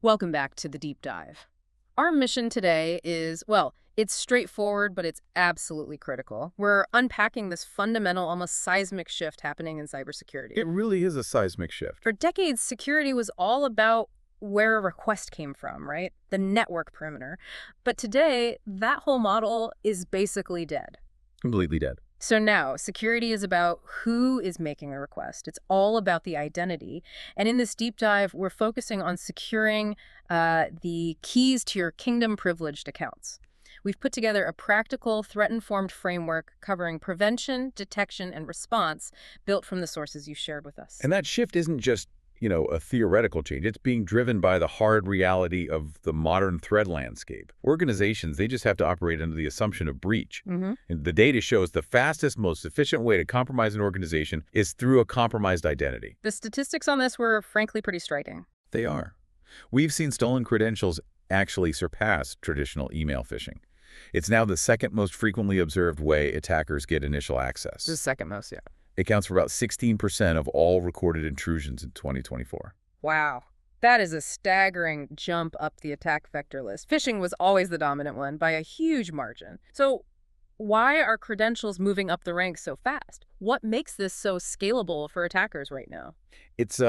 Welcome back to the deep dive. Our mission today is, well, it's straightforward, but it's absolutely critical. We're unpacking this fundamental, almost seismic shift happening in cybersecurity. It really is a seismic shift. For decades, security was all about where a request came from, right? The network perimeter. But today, that whole model is basically dead. Completely dead. So now, security is about who is making a request. It's all about the identity. And in this deep dive, we're focusing on securing the keys to your kingdom-privileged accounts. We've put together a practical, threat-informed framework covering prevention, detection, and response built from the sources you shared with us. And that shift isn't just, a theoretical change. It's being driven by the hard reality of the modern threat landscape. Organizations, they just have to operate under the assumption of breach. And the data shows the fastest, most efficient way to compromise an organization is through a compromised identity. The statistics on this were, frankly, pretty striking. They are. We've seen stolen credentials actually surpass traditional email phishing. It's now the second most frequently observed way attackers get initial access. The second most, yeah. It counts for about 16% of all recorded intrusions in 2024. Wow. That is a staggering jump up the attack vector list. Phishing was always the dominant one by a huge margin. So why are credentials moving up the ranks so fast? What makes this so scalable for attackers right now? It's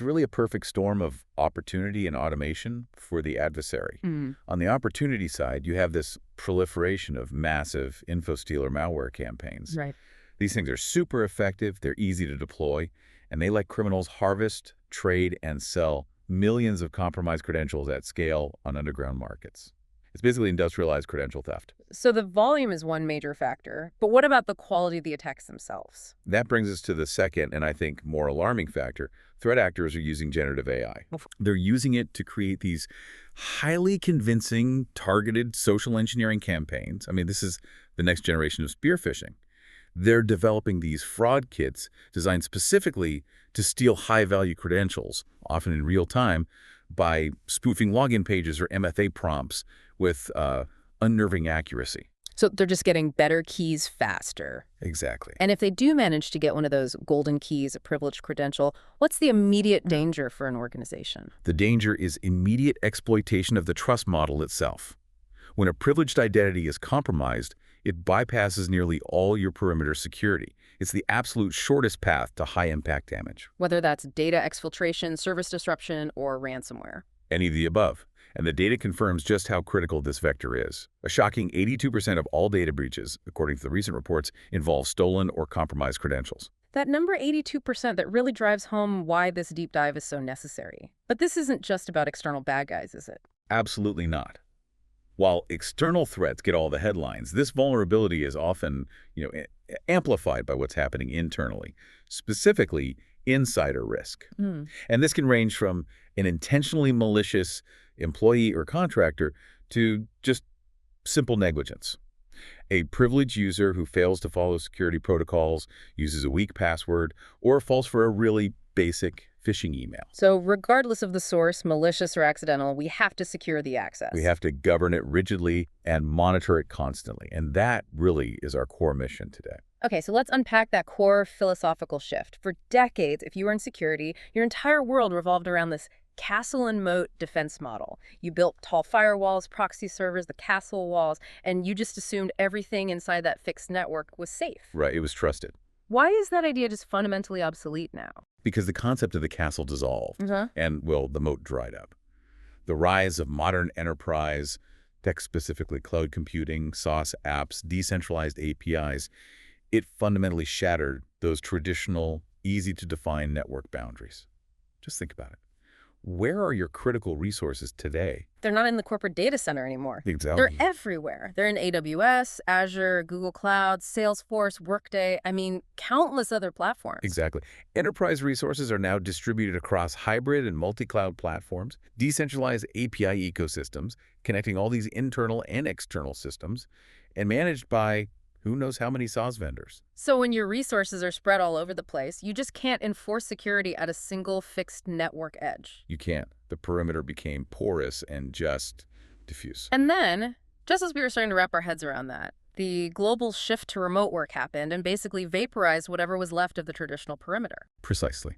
really a perfect storm of opportunity and automation for the adversary. On the opportunity side, you have this proliferation of massive info-stealer malware campaigns. Right. These things are super effective, they're easy to deploy, and they let criminals harvest, trade, and sell millions of compromised credentials at scale on underground markets. It's basically industrialized credential theft. So the volume is one major factor, but what about the quality of the attacks themselves? That brings us to the second, and I think more alarming factor. Threat actors are using generative AI. They're using it to create these highly convincing, targeted social engineering campaigns. I mean, this is the next generation of spear phishing. They're developing these fraud kits designed specifically to steal high-value credentials, often in real time, by spoofing login pages or MFA prompts with unnerving accuracy. So they're just getting better keys faster. Exactly. And if they do manage to get one of those golden keys, a privileged credential, what's the immediate danger for an organization? The danger is immediate exploitation of the trust model itself. When a privileged identity is compromised, it bypasses nearly all your perimeter security. It's the absolute shortest path to high-impact damage. Whether that's data exfiltration, service disruption, or ransomware. Any of the above. And the data confirms just how critical this vector is. A shocking 82% of all data breaches, according to the recent reports, involve stolen or compromised credentials. That number 82% that really drives home why this deep dive is so necessary. But this isn't just about external bad guys, is it? Absolutely not. While external threats get all the headlines, this vulnerability is often, amplified by what's happening internally, specifically insider risk. And this can range from an intentionally malicious employee or contractor to just simple negligence. A privileged user who fails to follow security protocols, uses a weak password, or falls for a really basic phishing email. So regardless of the source, malicious or accidental, we have to secure the access. We have to govern it rigidly and monitor it constantly. And that really is our core mission today. Okay, so let's unpack that core philosophical shift. For decades, if you were in security, your entire world revolved around this castle-and-moat defense model. You built tall firewalls, proxy servers, the castle walls, and you just assumed everything inside that fixed network was safe. Right, it was trusted. Why is that idea just fundamentally obsolete now? Because the concept of the castle dissolved and, the moat dried up. The rise of modern enterprise, tech-specifically cloud computing, SaaS apps, decentralized APIs, it fundamentally shattered those traditional, easy-to-define network boundaries. Just think about it. Where are your critical resources today? They're not in the corporate data center anymore. Exactly. They're everywhere. They're in AWS, Azure, Google Cloud, Salesforce, Workday, countless other platforms. Exactly. Enterprise resources are now distributed across hybrid and multi-cloud platforms, decentralized API ecosystems, connecting all these internal and external systems, and managed by who knows how many SaaS vendors. So when your resources are spread all over the place, you just can't enforce security at a single fixed network edge. You can't. The perimeter became porous and just diffuse. And then, just as we were starting to wrap our heads around that, the global shift to remote work happened and basically vaporized whatever was left of the traditional perimeter. Precisely.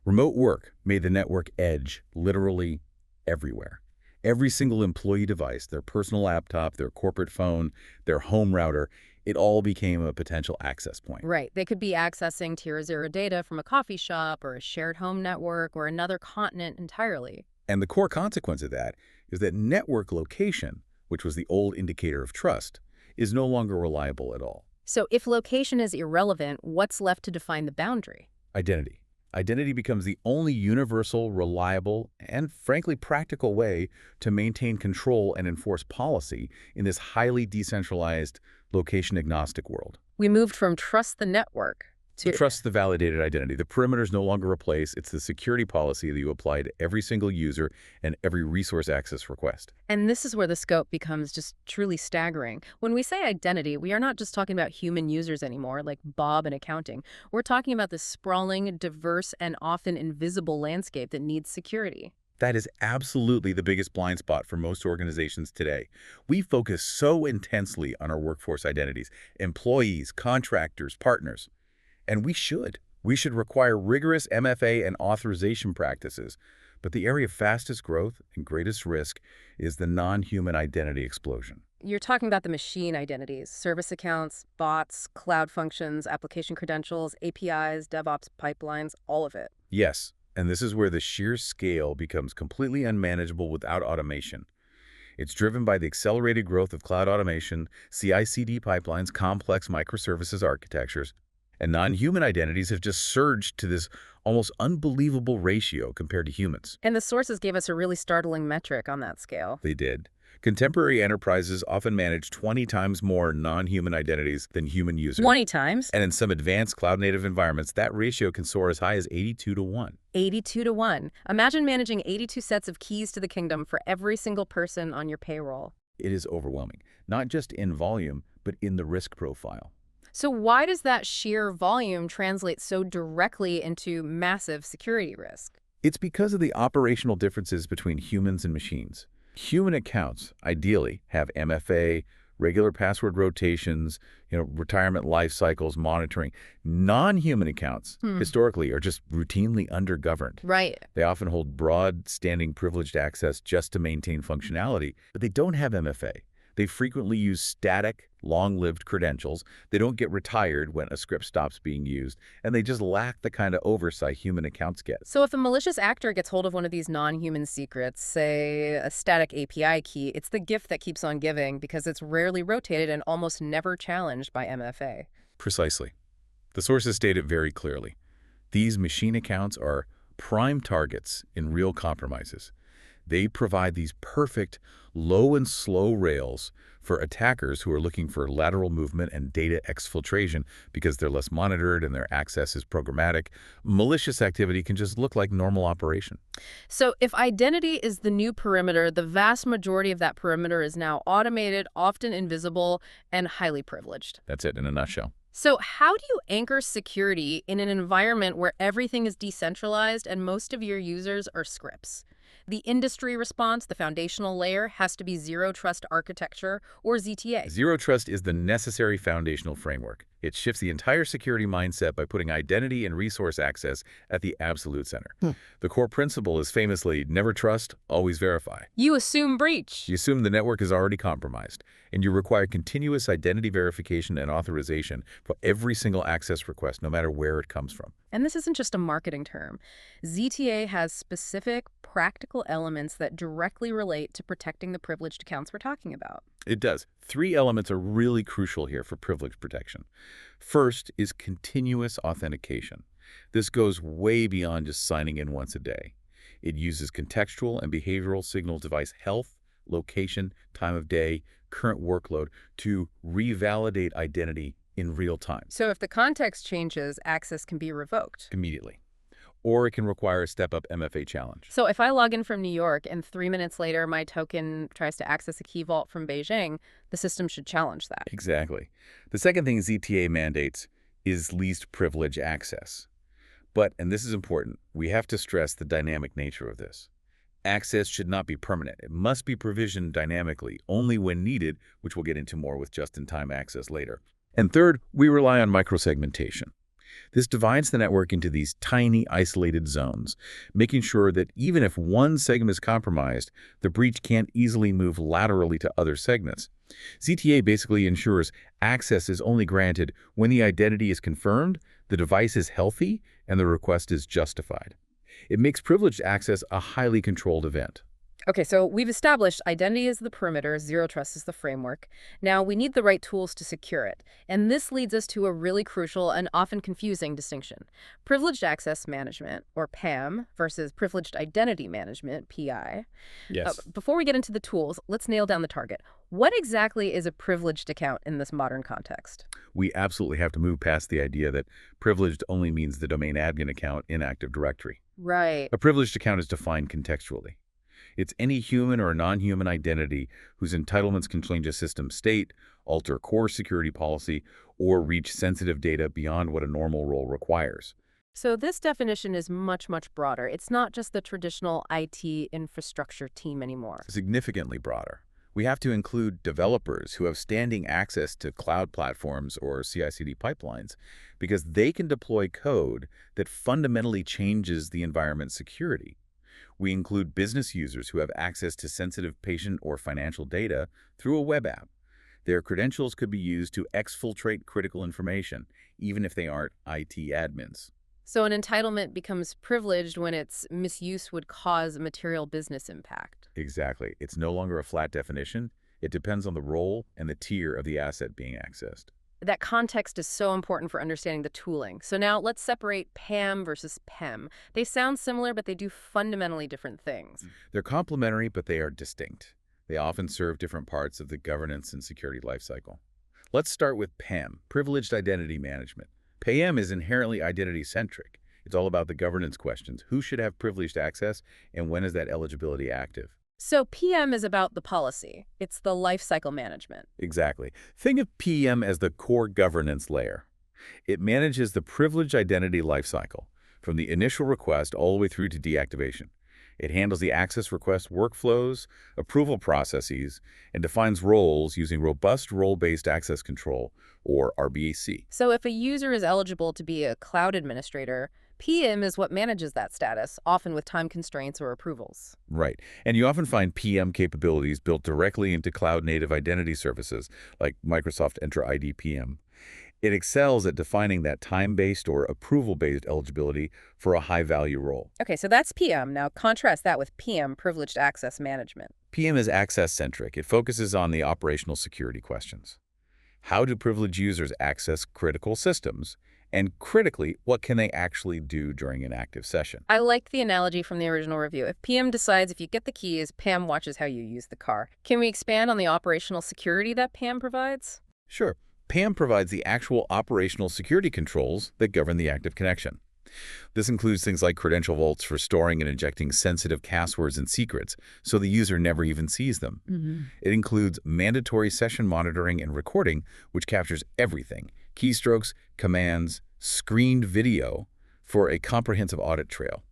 Remote work made the network edge literally everywhere. Every single employee device, their personal laptop, their corporate phone, their home router, it all became a potential access point. Right. They could be accessing tier zero data from a coffee shop or a shared home network or another continent entirely. And the core consequence of that is that network location, which was the old indicator of trust, is no longer reliable at all. So if location is irrelevant, what's left to define the boundary? Identity. Identity becomes the only universal, reliable, and frankly practical way to maintain control and enforce policy in this highly decentralized, location-agnostic world. We moved from trust the network to Trust the validated identity. The perimeter is no longer a place. It's the security policy that you apply to every single user and every resource access request. And this is where the scope becomes just truly staggering. When we say identity, we are not just talking about human users anymore, like Bob in accounting. We're talking about this sprawling, diverse, and often invisible landscape that needs security. That is absolutely the biggest blind spot for most organizations today. We focus so intensely on our workforce identities, employees, contractors, partners. And we should. We should require rigorous MFA and authorization practices. But the area of fastest growth and greatest risk is the non-human identity explosion. You're talking about the machine identities, service accounts, bots, cloud functions, application credentials, APIs, DevOps pipelines, all of it. Yes, and this is where the sheer scale becomes completely unmanageable without automation. It's driven by the accelerated growth of cloud automation, CI/CD pipelines, complex microservices architectures, and non-human identities have just surged to this almost unbelievable ratio compared to humans. And the sources gave us a really startling metric on that scale. They did. Contemporary enterprises often manage 20 times more non-human identities than human users. 20 times? And in some advanced cloud-native environments, that ratio can soar as high as 82 to 1. 82 to 1. Imagine managing 82 sets of keys to the kingdom for every single person on your payroll. It is overwhelming, not just in volume, but in the risk profile. So why does that sheer volume translate so directly into massive security risk? It's because of the operational differences between humans and machines. Human accounts, ideally, have MFA, regular password rotations, retirement life cycles, monitoring. Non-human accounts, historically, are just routinely undergoverned. Right. They often hold broad, standing privileged access just to maintain functionality, but they don't have MFA. They frequently use static, long-lived credentials. They don't get retired when a script stops being used, and they just lack the kind of oversight human accounts get. So if a malicious actor gets hold of one of these non-human secrets, say a static API key, it's the gift that keeps on giving because it's rarely rotated and almost never challenged by MFA. Precisely. The sources state it very clearly. These machine accounts are prime targets in real compromises. They provide these perfect low and slow rails for attackers who are looking for lateral movement and data exfiltration because they're less monitored and their access is programmatic. Malicious activity can just look like normal operation. So if identity is the new perimeter, the vast majority of that perimeter is now automated, often invisible, and highly privileged. That's it in a nutshell. So how do you anchor security in an environment where everything is decentralized and most of your users are scripts? The industry response, the foundational layer, has to be Zero Trust Architecture, or ZTA. Zero Trust is the necessary foundational framework. It shifts the entire security mindset by putting identity and resource access at the absolute center. The core principle is famously never trust, always verify. You assume breach. You assume the network is already compromised, and you require continuous identity verification and authorization for every single access request, no matter where it comes from. And this isn't just a marketing term. ZTA has specific, practical elements that directly relate to protecting the privileged accounts we're talking about. It does. 3 elements are really crucial here for privilege protection. First is continuous authentication. This goes way beyond just signing in once a day. It uses contextual and behavioral signal device health, location, time of day, current workload to revalidate identity in real time. So if the context changes, access can be revoked. Immediately. Or it can require a step-up MFA challenge. So if I log in from New York and 3 minutes later my token tries to access a key vault from Beijing, the system should challenge that. Exactly. The second thing ZTA mandates is least privilege access. But, and this is important, we have to stress the dynamic nature of this. Access should not be permanent. It must be provisioned dynamically, only when needed, which we'll get into more with just-in-time access later. And third, we rely on microsegmentation. This divides the network into these tiny, isolated zones, making sure that even if one segment is compromised, the breach can't easily move laterally to other segments. ZTA basically ensures access is only granted when the identity is confirmed, the device is healthy, and the request is justified. It makes privileged access a highly controlled event. Okay, so we've established identity is the perimeter, zero trust is the framework. Now we need the right tools to secure it. And this leads us to a really crucial and often confusing distinction. Privileged access management, or PAM, versus privileged identity management, PI. Yes. Before we get into the tools, let's nail down the target. What exactly is a privileged account in this modern context? We absolutely have to move past the idea that privileged only means the domain admin account in Active Directory. Right. A privileged account is defined contextually. It's any human or non-human identity whose entitlements can change a system state, alter core security policy, or reach sensitive data beyond what a normal role requires. So this definition is much, much broader. It's not just the traditional IT infrastructure team anymore. Significantly broader. We have to include developers who have standing access to cloud platforms or CI/CD pipelines because they can deploy code that fundamentally changes the environment's security. We include business users who have access to sensitive patient or financial data through a web app. Their credentials could be used to exfiltrate critical information, even if they aren't IT admins. So an entitlement becomes privileged when its misuse would cause material business impact. Exactly. It's no longer a flat definition. It depends on the role and the tier of the asset being accessed. That context is so important for understanding the tooling. So now let's separate PAM versus PEM. They sound similar, but they do fundamentally different things. They're complementary, but they are distinct. They often serve different parts of the governance and security lifecycle. Let's start with PAM, Privileged Identity Management. PAM is inherently identity-centric. It's all about the governance questions. Who should have privileged access, and when is that eligibility active? So PM is about the policy. It's the lifecycle management. Exactly. Think of PM as the core governance layer. It manages the privileged identity lifecycle, from the initial request all the way through to deactivation. It handles the access request workflows, approval processes, and defines roles using robust role-based access control, or RBAC. So if a user is eligible to be a cloud administrator, PM is what manages that status, often with time constraints or approvals. Right. And you often find PM capabilities built directly into cloud-native identity services like Microsoft Entra ID PM. It excels at defining that time-based or approval-based eligibility for a high-value role. Okay, so that's PM. Now contrast that with PM, privileged access management. PM is access-centric. It focuses on the operational security questions. How do privileged users access critical systems? And critically, what can they actually do during an active session? I like the analogy from the original review. If PM decides if you get the keys, PAM watches how you use the car. Can we expand on the operational security that PAM provides? Sure. PAM provides the actual operational security controls that govern the active connection. This includes things like credential vaults for storing and injecting sensitive passwords and secrets, so the user never even sees them. It includes mandatory session monitoring and recording, which captures everything: keystrokes, commands, screened video for a comprehensive audit trail.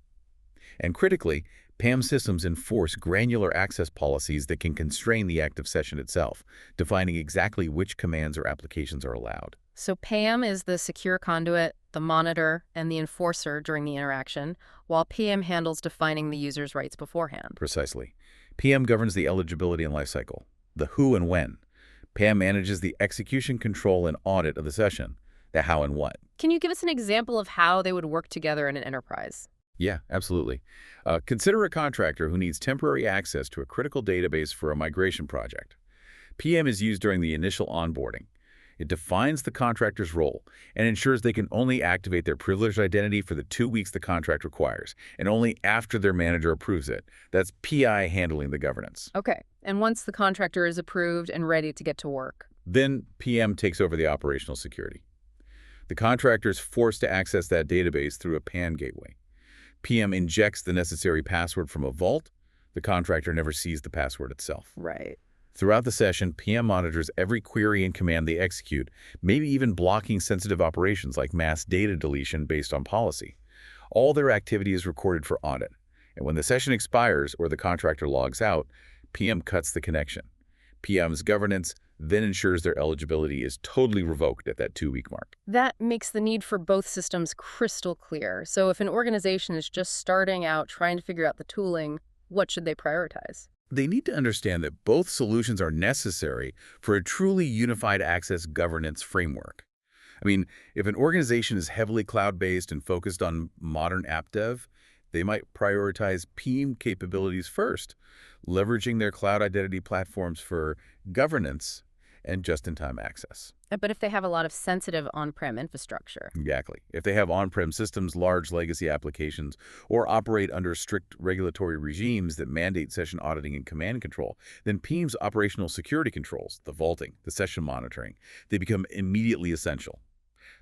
And critically, PAM systems enforce granular access policies that can constrain the active session itself, defining exactly which commands or applications are allowed. So PAM is the secure conduit, the monitor, and the enforcer during the interaction, while PM handles defining the user's rights beforehand. Precisely. PM governs the eligibility and lifecycle, the who and when. PAM manages the execution, control, and audit of the session, the how and what. Can you give us an example of how they would work together in an enterprise? Yeah, absolutely. Consider a contractor who needs temporary access to a critical database for a migration project. PM is used during the initial onboarding. It defines the contractor's role and ensures they can only activate their privileged identity for the 2 weeks the contract requires, and only after their manager approves it. That's PI handling the governance. Okay, and once the contractor is approved and ready to get to work? Then PM takes over the operational security. The contractor is forced to access that database through a PAN gateway. PM injects the necessary password from a vault. The contractor never sees the password itself. Right. Throughout the session, PM monitors every query and command they execute, maybe even blocking sensitive operations like mass data deletion based on policy. All their activity is recorded for audit, and when the session expires or the contractor logs out, PM cuts the connection. PM's governance, then ensures their eligibility is totally revoked at that 2-week mark. That makes the need for both systems crystal clear. So if an organization is just starting out trying to figure out the tooling, what should they prioritize? They need to understand that both solutions are necessary for a truly unified access governance framework. I mean, if an organization is heavily cloud-based and focused on modern app dev, they might prioritize PEAM capabilities first, leveraging their cloud identity platforms for governance and just-in-time access. But if they have a lot of sensitive on-prem infrastructure, Exactly. If they have on-prem systems, large legacy applications, or operate under strict regulatory regimes that mandate session auditing and command control, then PEAM's operational security controls, the vaulting, the session monitoring, they become immediately essential.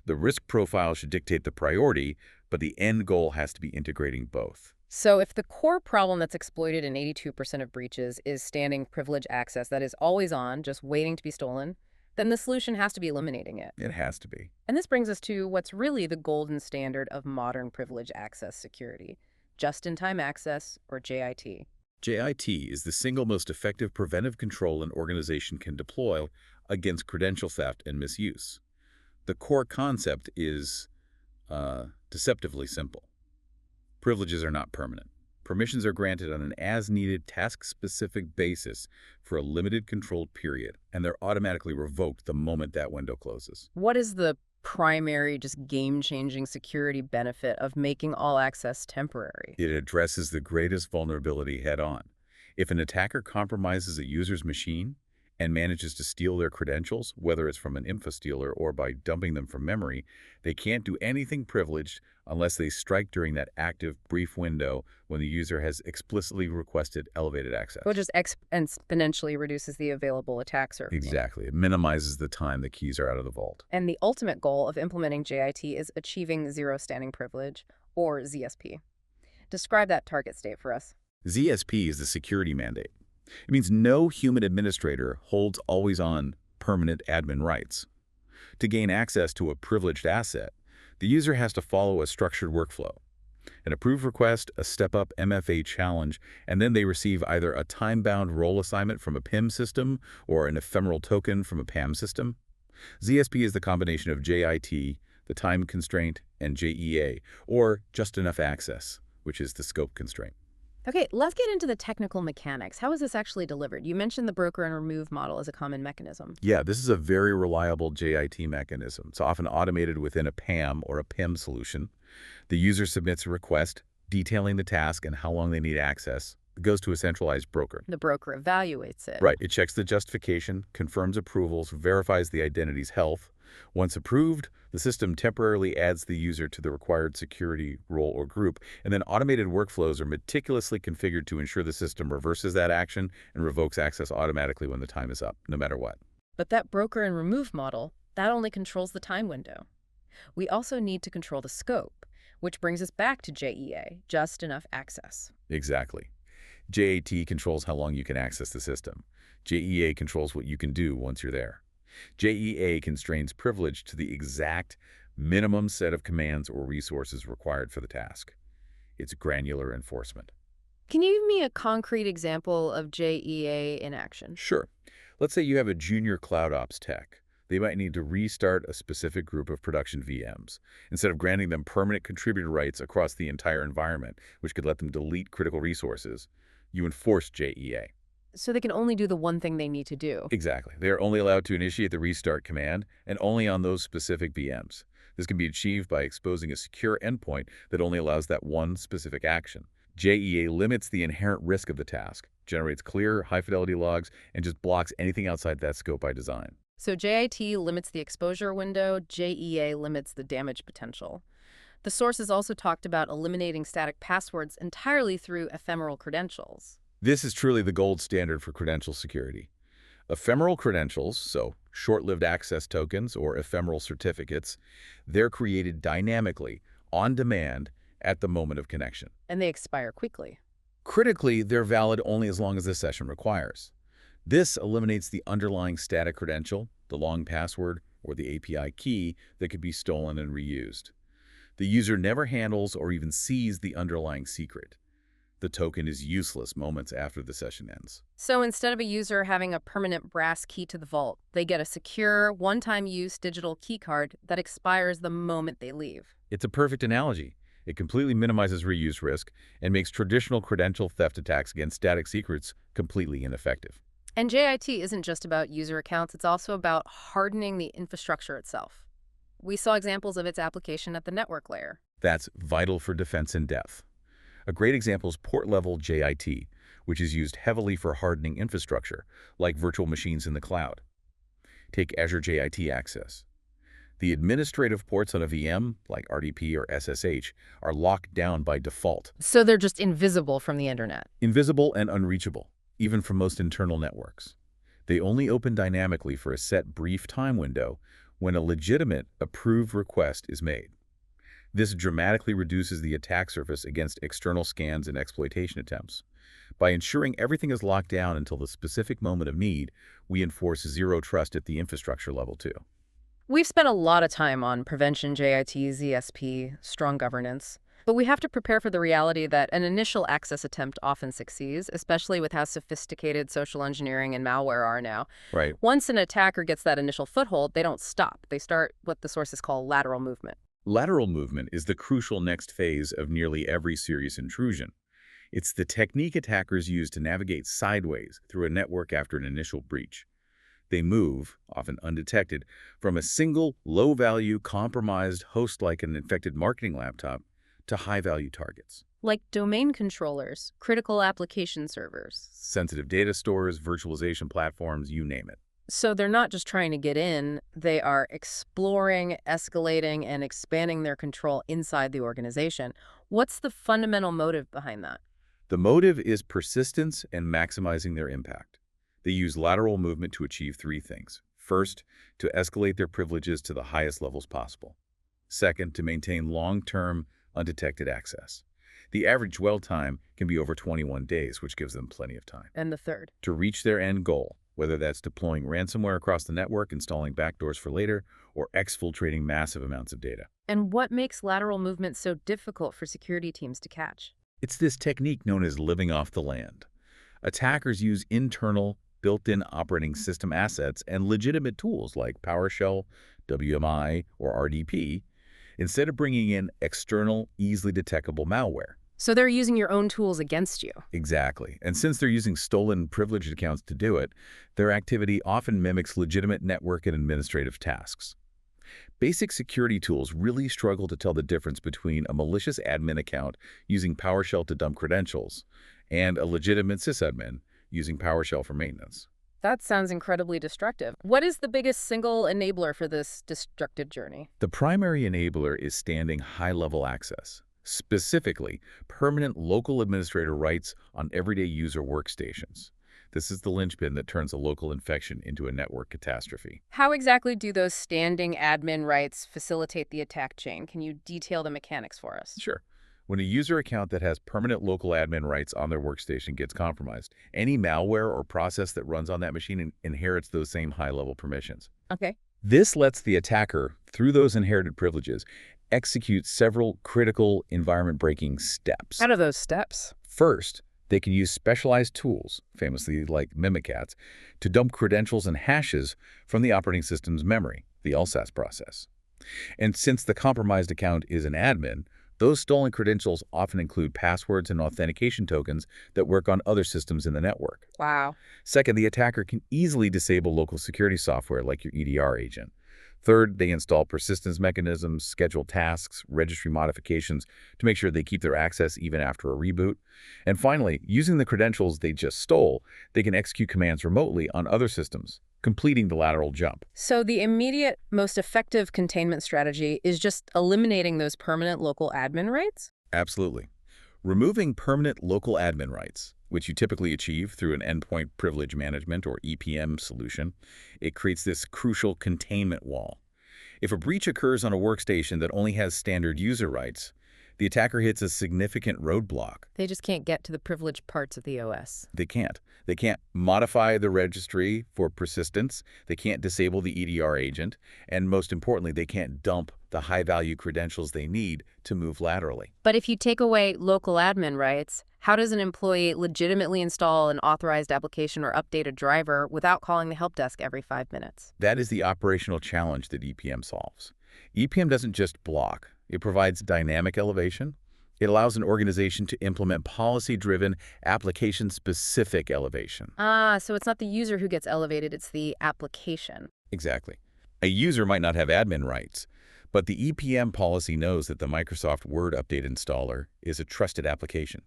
The risk profile should dictate the priority, but the end goal has to be integrating both. so if the core problem that's exploited in 82% of breaches is standing privilege access that is always on, just waiting to be stolen, then the solution has to be eliminating it. It has to be. And this brings us to what's really the golden standard of modern privilege access security, just-in-time access, or JIT. JIT is the single most effective preventive control an organization can deploy against credential theft and misuse. The core concept is deceptively simple. Privileges are not permanent. Permissions are granted on an as-needed, task-specific basis for a limited controlled period, and they're automatically revoked the moment that window closes. What is the primary, just game-changing security benefit of making all access temporary? It addresses the greatest vulnerability head-on. If an attacker compromises a user's machine and manages to steal their credentials, whether it's from an info stealer or by dumping them from memory, they can't do anything privileged unless they strike during that active, brief window when the user has explicitly requested elevated access. Which just exponentially reduces the available attack surface. Exactly. It minimizes the time the keys are out of the vault. And the ultimate goal of implementing JIT is achieving zero standing privilege, or ZSP. Describe that target state for us. ZSP is the security mandate. It means no human administrator holds always-on permanent admin rights. To gain access to a privileged asset, the user has to follow a structured workflow. An approved request, a step-up MFA challenge, and then they receive either a time-bound role assignment from a PIM system or an ephemeral token from a PAM system. ZSP is the combination of JIT, the time constraint, and JEA, or just enough access, which is the scope constraint. Okay, let's get into the technical mechanics. How is this actually delivered? You mentioned the broker and remove model as a common mechanism. Yeah, this is a very reliable JIT mechanism. It's often automated within a PAM or a PIM solution. The user submits a request detailing the task and how long they need access. It goes to a centralized broker. The broker evaluates it. Right. It checks the justification, confirms approvals, verifies the identity's health. Once approved, the system temporarily adds the user to the required security role or group, and then automated workflows are meticulously configured to ensure the system reverses that action and revokes access automatically when the time is up, no matter what. But that broker and remove model, that only controls the time window. We also need to control the scope, which brings us back to JEA, just enough access. Exactly. JAT controls how long you can access the system. JEA controls what you can do once you're there. JEA constrains privilege to the exact minimum set of commands or resources required for the task. It's granular enforcement. Can you give me a concrete example of JEA in action? Sure. Let's say you have a junior cloud ops tech. They might need to restart a specific group of production VMs. Instead of granting them permanent contributor rights across the entire environment, which could let them delete critical resources, you enforce JEA. So they can only do the one thing they need to do. Exactly. They are only allowed to initiate the restart command, and only on those specific VMs. This can be achieved by exposing a secure endpoint that only allows that one specific action. JEA limits the inherent risk of the task, generates clear, high-fidelity logs, and just blocks anything outside that scope by design. So JIT limits the exposure window, JEA limits the damage potential. The sources also talked about eliminating static passwords entirely through ephemeral credentials. This is truly the gold standard for credential security. Ephemeral credentials, so short-lived access tokens or ephemeral certificates, they're created dynamically, on demand, at the moment of connection. And they expire quickly. Critically, they're valid only as long as the session requires. This eliminates the underlying static credential, the long password, or the API key that could be stolen and reused. The user never handles or even sees the underlying secret. The token is useless moments after the session ends. So instead of a user having a permanent brass key to the vault, they get a secure, one-time use digital keycard that expires the moment they leave. It's a perfect analogy. It completely minimizes reuse risk and makes traditional credential theft attacks against static secrets completely ineffective. And JIT isn't just about user accounts, it's also about hardening the infrastructure itself. We saw examples of its application at the network layer. That's vital for defense in depth. A great example is port-level JIT, which is used heavily for hardening infrastructure, like virtual machines in the cloud. Take Azure JIT access. The administrative ports on a VM, like RDP or SSH, are locked down by default. So they're just invisible from the internet. Invisible and unreachable, even from most internal networks. They only open dynamically for a set brief time window when a legitimate, approved request is made. This dramatically reduces the attack surface against external scans and exploitation attempts. By ensuring everything is locked down until the specific moment of need, we enforce zero trust at the infrastructure level too. We've spent a lot of time on prevention, JIT, ZSP, strong governance. But we have to prepare for the reality that an initial access attempt often succeeds, especially with how sophisticated social engineering and malware are now. Right. Once an attacker gets that initial foothold, they don't stop. They start what the sources call lateral movement. Lateral movement is the crucial next phase of nearly every serious intrusion. It's the technique attackers use to navigate sideways through a network after an initial breach. They move, often undetected, from a single, low-value, compromised host like an infected marketing laptop to high-value targets. Like domain controllers, critical application servers. Sensitive data stores, virtualization platforms, you name it. So they're not just trying to get in, they are exploring, escalating, and expanding their control inside the organization. What's the fundamental motive behind that? The motive is persistence and maximizing their impact. They use lateral movement to achieve three things. First, to escalate their privileges to the highest levels possible. Second, to maintain long-term, undetected access. The average dwell time can be over 21 days, which gives them plenty of time. And the third? To reach their end goal, whether that's deploying ransomware across the network, installing backdoors for later, or exfiltrating massive amounts of data. And what makes lateral movement so difficult for security teams to catch? It's this technique known as living off the land. Attackers use internal, built-in operating system assets and legitimate tools like PowerShell, WMI, or RDP, instead of bringing in external, easily detectable malware. So they're using your own tools against you. Exactly. And since they're using stolen privileged accounts to do it, their activity often mimics legitimate network and administrative tasks. Basic security tools really struggle to tell the difference between a malicious admin account using PowerShell to dump credentials and a legitimate sysadmin using PowerShell for maintenance. That sounds incredibly destructive. What is the biggest single enabler for this destructive journey? The primary enabler is standing high-level access. Specifically, permanent local administrator rights on everyday user workstations. This is the linchpin that turns a local infection into a network catastrophe. How exactly do those standing admin rights facilitate the attack chain? Can you detail the mechanics for us? Sure. When a user account that has permanent local admin rights on their workstation gets compromised, any malware or process that runs on that machine inherits those same high-level permissions. Okay. This lets the attacker, through those inherited privileges, execute several critical environment-breaking steps. What are those steps? First, they can use specialized tools, famously like Mimikatz, to dump credentials and hashes from the operating system's memory, the LSAS process. And since the compromised account is an admin, those stolen credentials often include passwords and authentication tokens that work on other systems in the network. Wow. Second, the attacker can easily disable local security software like your EDR agent. Third, they install persistence mechanisms, schedule tasks, registry modifications to make sure they keep their access even after a reboot. And finally, using the credentials they just stole, they can execute commands remotely on other systems, completing the lateral jump. So the immediate, most effective containment strategy is just eliminating those permanent local admin rights? Absolutely. Removing permanent local admin rights, which you typically achieve through an endpoint privilege management or EPM solution, it creates this crucial containment wall. If a breach occurs on a workstation that only has standard user rights, the attacker hits a significant roadblock. They just can't get to the privileged parts of the OS. They can't. They can't modify the registry for persistence. They can't disable the EDR agent. And most importantly, they can't dump the high-value credentials they need to move laterally. But if you take away local admin rights, How does an employee legitimately install an authorized application or update a driver without calling the help desk every 5 minutes? That is the operational challenge that EPM solves. EPM doesn't just block. It provides dynamic elevation. It allows an organization to implement policy-driven, application-specific elevation. Ah, so it's not the user who gets elevated, it's the application. Exactly. A user might not have admin rights, but the EPM policy knows that the Microsoft Word Update installer is a trusted application,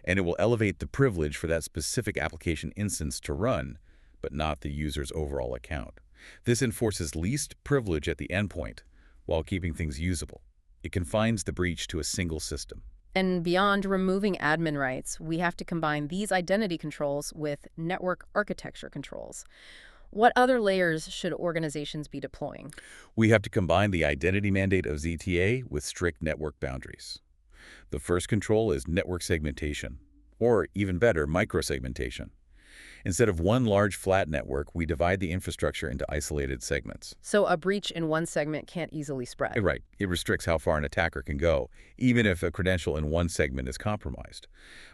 and it will elevate the privilege for that specific application instance to run, but not the user's overall account. This enforces least privilege at the endpoint while keeping things usable. It confines the breach to a single system. And beyond removing admin rights, we have to combine these identity controls with network architecture controls. What other layers should organizations be deploying? We have to combine the identity mandate of ZTA with strict network boundaries. The first control is network segmentation, or even better, microsegmentation. Instead of one large flat network, we divide the infrastructure into isolated segments. So a breach in one segment can't easily spread. Right. It restricts how far an attacker can go, even if a credential in one segment is compromised.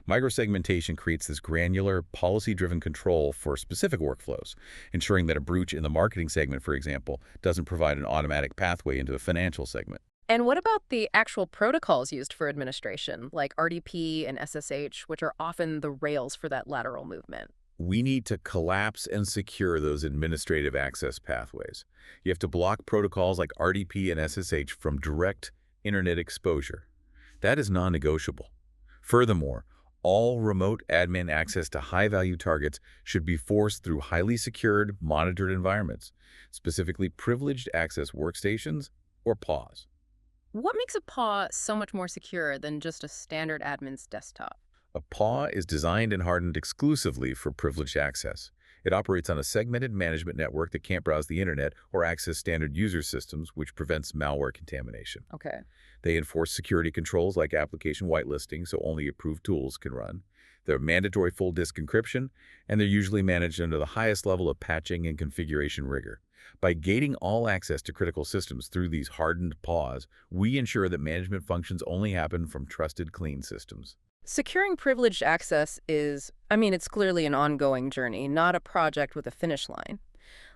Microsegmentation creates this granular, policy-driven control for specific workflows, ensuring that a breach in the marketing segment, for example, doesn't provide an automatic pathway into a financial segment. And what about the actual protocols used for administration, like RDP and SSH, which are often the rails for that lateral movement? We need to collapse and secure those administrative access pathways. You have to block protocols like RDP and SSH from direct internet exposure. That is non-negotiable. Furthermore, all remote admin access to high-value targets should be forced through highly secured, monitored environments, specifically privileged access workstations or PAWs. What makes a PAW so much more secure than just a standard admin's desktop? A PAW is designed and hardened exclusively for privileged access. It operates on a segmented management network that can't browse the internet or access standard user systems, which prevents malware contamination. Okay. They enforce security controls like application whitelisting so only approved tools can run. They're mandatory full disk encryption, and they're usually managed under the highest level of patching and configuration rigor. By gating all access to critical systems through these hardened PAWs, we ensure that management functions only happen from trusted, clean systems. Securing privileged access it's clearly an ongoing journey, not a project with a finish line.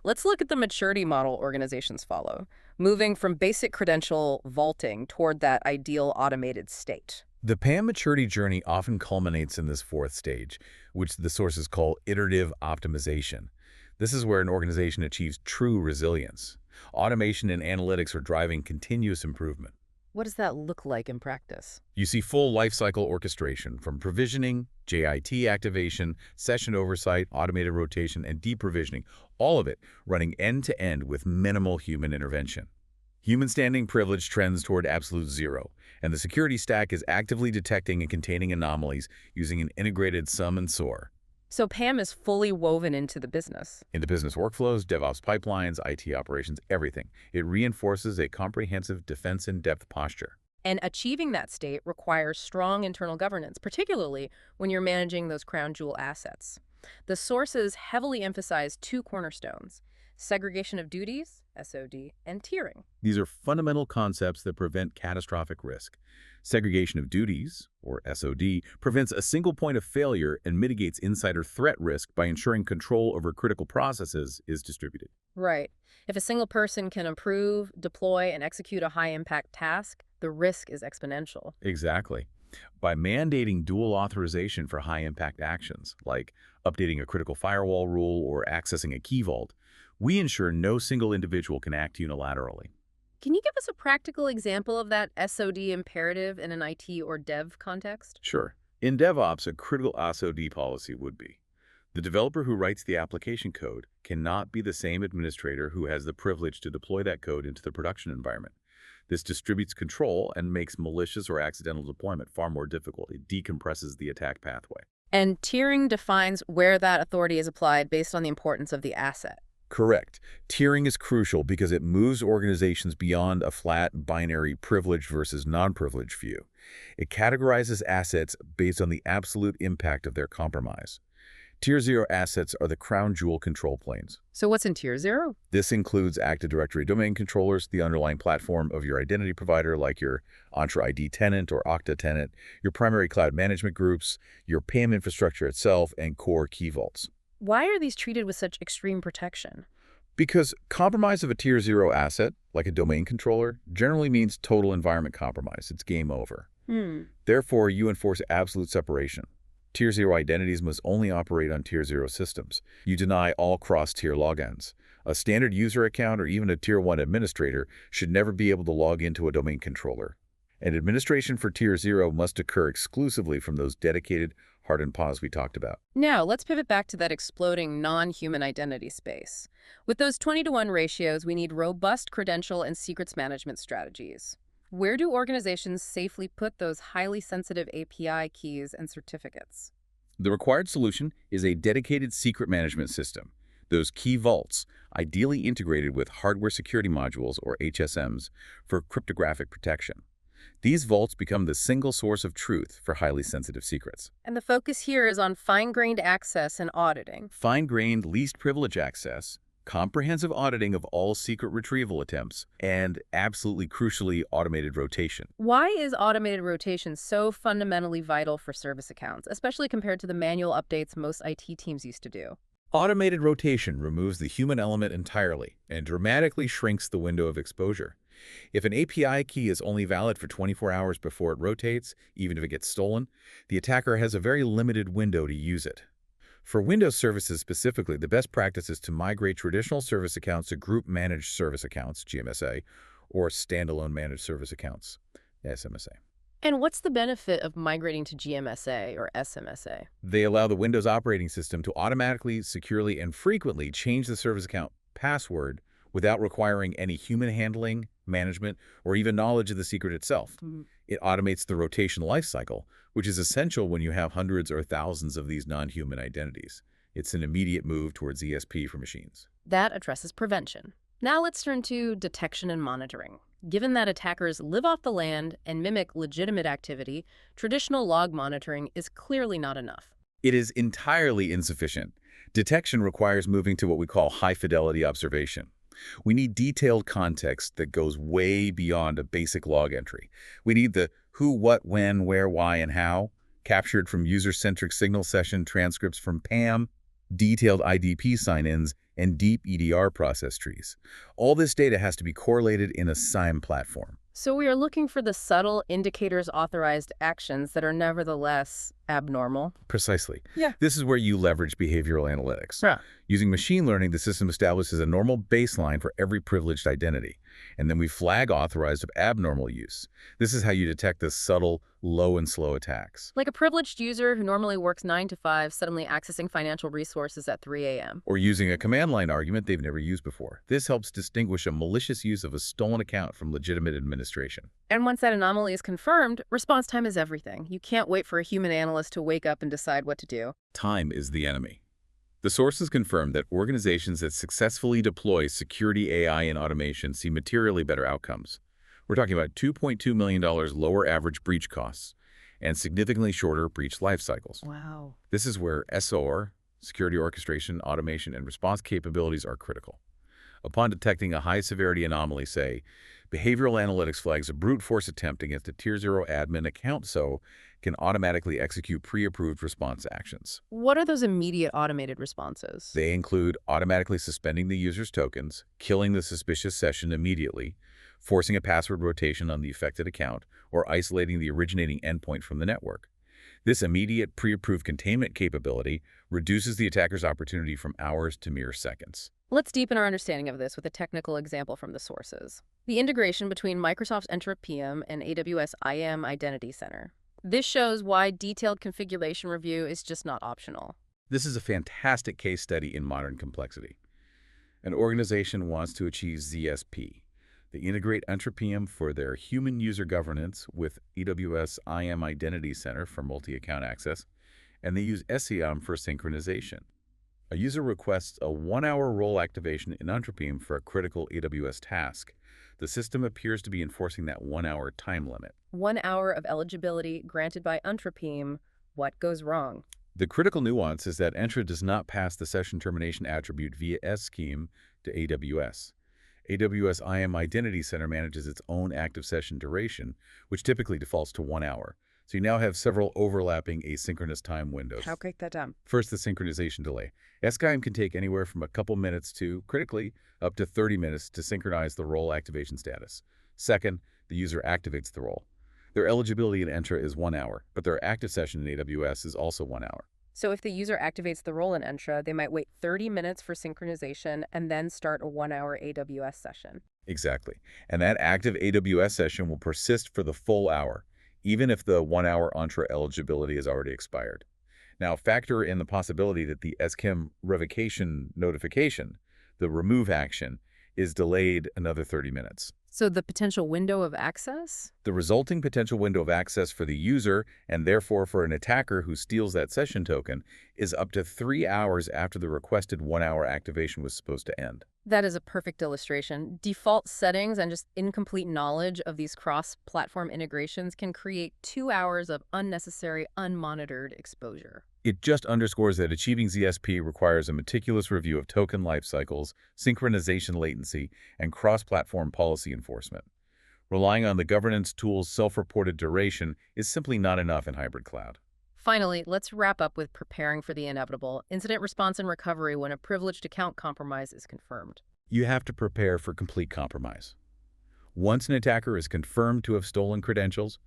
Let's look at the maturity model organizations follow, moving from basic credential vaulting toward that ideal automated state. The PAM maturity journey often culminates in this fourth stage, which the sources call iterative optimization. This is where an organization achieves true resilience. Automation and analytics are driving continuous improvement. What does that look like in practice? You see full lifecycle orchestration from provisioning, JIT activation, session oversight, automated rotation, and deprovisioning, all of it running end-to-end with minimal human intervention. Human standing privilege trends toward absolute zero, and the security stack is actively detecting and containing anomalies using an integrated sum and SOAR. So PAM is fully woven into the business. Into business workflows, DevOps pipelines, IT operations, everything. It reinforces a comprehensive defense-in-depth posture. And achieving that state requires strong internal governance, particularly when you're managing those crown jewel assets. The sources heavily emphasize two cornerstones: segregation of duties, SOD, and tiering. These are fundamental concepts that prevent catastrophic risk. Segregation of duties, or SOD, prevents a single point of failure and mitigates insider threat risk by ensuring control over critical processes is distributed. Right. If a single person can approve, deploy, and execute a high-impact task, the risk is exponential. Exactly. By mandating dual authorization for high-impact actions, like updating a critical firewall rule or accessing a key vault, we ensure no single individual can act unilaterally. Can you give us a practical example of that SOD imperative in an IT or dev context? Sure. In DevOps, a critical SOD policy would be: the developer who writes the application code cannot be the same administrator who has the privilege to deploy that code into the production environment. This distributes control and makes malicious or accidental deployment far more difficult. It decompresses the attack pathway. And tiering defines where that authority is applied based on the importance of the asset. Correct. Tiering is crucial because it moves organizations beyond a flat binary privileged versus non-privileged view. It categorizes assets based on the absolute impact of their compromise. Tier 0 assets are the crown jewel control planes. So what's in Tier 0? This includes Active Directory domain controllers, the underlying platform of your identity provider like your Entra ID tenant or Okta tenant, your primary cloud management groups, your PAM infrastructure itself, and core key vaults. Why are these treated with such extreme protection? Because compromise of a Tier 0 asset, like a domain controller, generally means total environment compromise. It's game over. Therefore, you enforce absolute separation. Tier 0 identities must only operate on Tier 0 systems. You deny all cross-tier logins. A standard user account or even a Tier 1 administrator should never be able to log into a domain controller. And administration for Tier 0 must occur exclusively from those dedicated hardened pods we talked about. Now, let's pivot back to that exploding non-human identity space. With those 20-to-1 ratios, we need robust credential and secrets management strategies. Where do organizations safely put those highly sensitive API keys and certificates? The required solution is a dedicated secret management system. Those key vaults, ideally integrated with hardware security modules or HSMs for cryptographic protection. These vaults become the single source of truth for highly sensitive secrets. And the focus here is on fine-grained access and auditing. Fine-grained least privilege access, comprehensive auditing of all secret retrieval attempts, and absolutely crucially automated rotation. Why is automated rotation so fundamentally vital for service accounts, especially compared to the manual updates most IT teams used to do? Automated rotation removes the human element entirely and dramatically shrinks the window of exposure. If an API key is only valid for 24 hours before it rotates, even if it gets stolen, the attacker has a very limited window to use it. For Windows services specifically, the best practice is to migrate traditional service accounts to group managed service accounts, GMSA, or standalone managed service accounts, SMSA. And what's the benefit of migrating to GMSA or SMSA? They allow the Windows operating system to automatically, securely, and frequently change the service account password without requiring any human handling, management, or even knowledge of the secret itself. It automates the rotation lifecycle, which is essential when you have hundreds or thousands of these non-human identities. It's an immediate move towards ESP for machines. That addresses prevention. Now let's turn to detection and monitoring. Given that attackers live off the land and mimic legitimate activity, traditional log monitoring is clearly not enough. It is entirely insufficient. Detection requires moving to what we call high-fidelity observation. We need detailed context that goes way beyond a basic log entry. We need the who, what, when, where, why, and how, captured from user-centric signal session transcripts from PAM, detailed IDP sign-ins, and deep EDR process trees. All this data has to be correlated in a SIEM platform. So we are looking for the subtle indicators authorized actions that are nevertheless abnormal. Precisely. Yeah. This is where you leverage behavioral analytics. Yeah. Using machine learning, the system establishes a normal baseline for every privileged identity, and then we flag authorized of abnormal use. This is how you detect the subtle, low and slow attacks. Like a privileged user who normally works 9 to 5 suddenly accessing financial resources at 3 a.m. Or using a command line argument they've never used before. This helps distinguish a malicious use of a stolen account from legitimate administration. And once that anomaly is confirmed, response time is everything. You can't wait for a human analyst to wake up and decide what to do. Time is the enemy. The sources confirm that organizations that successfully deploy security AI and automation see materially better outcomes. We're talking about $2.2 million lower average breach costs and significantly shorter breach life cycles. Wow. This is where SOR, security orchestration, automation, and response capabilities are critical. Upon detecting a high-severity anomaly, say, behavioral analytics flags a brute force attempt against a Tier 0 admin account so can automatically execute pre-approved response actions. What are those immediate automated responses? They include automatically suspending the user's tokens, killing the suspicious session immediately, forcing a password rotation on the affected account, or isolating the originating endpoint from the network. This immediate pre-approved containment capability reduces the attacker's opportunity from hours to mere seconds. Let's deepen our understanding of this with a technical example from the sources. The integration between Microsoft's Entra PM and AWS IAM Identity Center. This shows why detailed configuration review is just not optional. This is a fantastic case study in modern complexity. An organization wants to achieve ZSP. They integrate Entra PM for their human user governance with AWS IAM Identity Center for multi-account access, and they use SIAM for synchronization. A user requests a 1-hour role activation in Entra PM for a critical AWS task. The system appears to be enforcing that 1-hour time limit. 1 hour of eligibility granted by Entra PM. What goes wrong? The critical nuance is that Entra does not pass the session termination attribute via scheme to AWS. AWS IAM Identity Center manages its own active session duration, which typically defaults to 1 hour. So you now have several overlapping asynchronous time windows. How break that down? First, the synchronization delay. SCIM can take anywhere from a couple minutes to, critically, up to 30 minutes to synchronize the role activation status. Second, the user activates the role. Their eligibility in Entra is 1 hour, but their active session in AWS is also 1 hour. So if the user activates the role in Entra, they might wait 30 minutes for synchronization and then start a 1 hour AWS session. Exactly. And that active AWS session will persist for the full hour, even if the 1 hour Entra eligibility has already expired. Now, factor in the possibility that the SCIM revocation notification, the remove action, is delayed another 30 minutes. So the potential window of access? The resulting potential window of access for the user, and therefore for an attacker who steals that session token, is up to 3 hours after the requested 1 hour activation was supposed to end. That is a perfect illustration. Default settings and just incomplete knowledge of these cross-platform integrations can create 2 hours of unnecessary, unmonitored exposure. It just underscores that achieving ZSP requires a meticulous review of token life cycles, synchronization latency, and cross-platform policy enforcement. Relying on the governance tool's self-reported duration is simply not enough in hybrid cloud. Finally, let's wrap up with preparing for the inevitable, incident response and recovery when a privileged account compromise is confirmed. You have to prepare for complete compromise. Once an attacker is confirmed to have stolen credentials,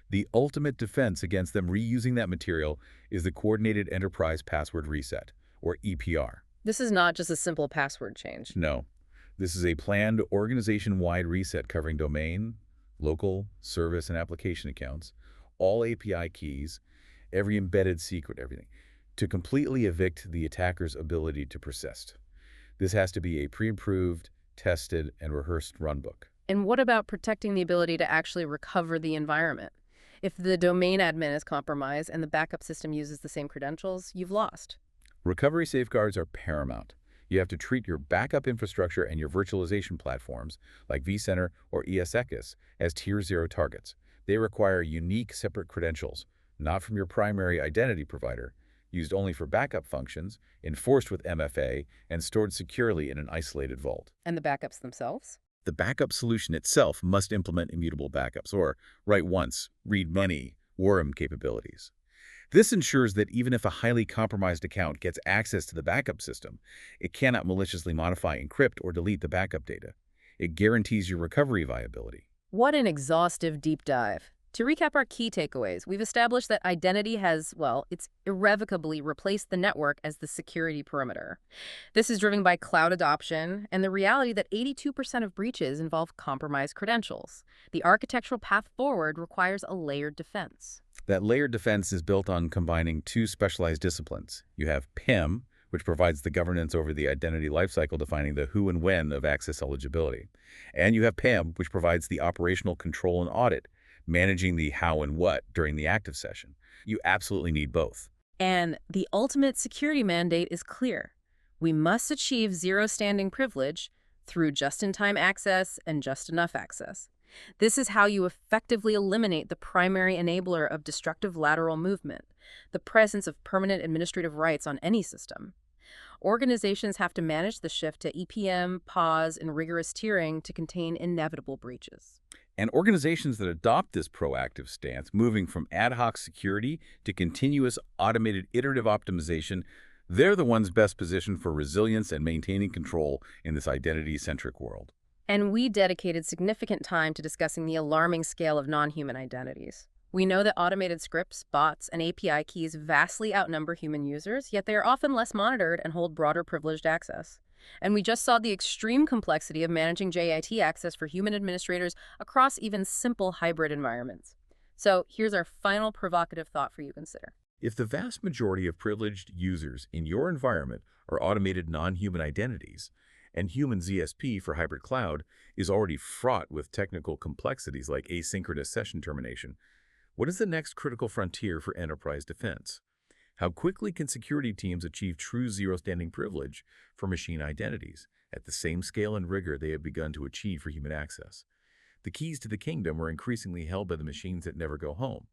the ultimate defense against them reusing that material is the Coordinated Enterprise Password Reset, or EPR. This is not just a simple password change. No, this is a planned organization-wide reset covering domain, local, service, and application accounts, all API keys, every embedded secret, everything, to completely evict the attacker's ability to persist. This has to be a pre-approved, tested, and rehearsed runbook. And what about protecting the ability to actually recover the environment? If the domain admin is compromised and the backup system uses the same credentials, you've lost. Recovery safeguards are paramount. You have to treat your backup infrastructure and your virtualization platforms, like vCenter or ESXi, as Tier 0 targets. They require unique separate credentials, not from your primary identity provider, used only for backup functions, enforced with MFA, and stored securely in an isolated vault. And the backups themselves? The backup solution itself must implement immutable backups, or write once, read many, WARM capabilities. This ensures that even if a highly compromised account gets access to the backup system, it cannot maliciously modify, encrypt, or delete the backup data. It guarantees your recovery viability. What an exhaustive deep dive. To recap our key takeaways, we've established that identity has, well, it's irrevocably replaced the network as the security perimeter. This is driven by cloud adoption and the reality that 82% of breaches involve compromised credentials. The architectural path forward requires a layered defense. That layered defense is built on combining two specialized disciplines. You have PIM, which provides the governance over the identity lifecycle defining the who and when of access eligibility. And you have PAM, which provides the operational control and audit, managing the how and what during the active session. You absolutely need both. And the ultimate security mandate is clear. We must achieve zero standing privilege through just-in-time access and just enough access. This is how you effectively eliminate the primary enabler of destructive lateral movement, the presence of permanent administrative rights on any system. Organizations have to manage the shift to EPM, pause, and rigorous tiering to contain inevitable breaches. And organizations that adopt this proactive stance, moving from ad hoc security to continuous automated iterative optimization, they're the ones best positioned for resilience and maintaining control in this identity-centric world. And we dedicated significant time to discussing the alarming scale of non-human identities. We know that automated scripts, bots, and API keys vastly outnumber human users, yet they are often less monitored and hold broader privileged access. And we just saw the extreme complexity of managing JIT access for human administrators across even simple hybrid environments. So here's our final provocative thought for you to consider. If the vast majority of privileged users in your environment are automated non-human identities, and human ZSP for hybrid cloud is already fraught with technical complexities like asynchronous session termination, what is the next critical frontier for enterprise defense? How quickly can security teams achieve true zero-standing privilege for machine identities at the same scale and rigor they have begun to achieve for human access? The keys to the kingdom are increasingly held by the machines that never go home,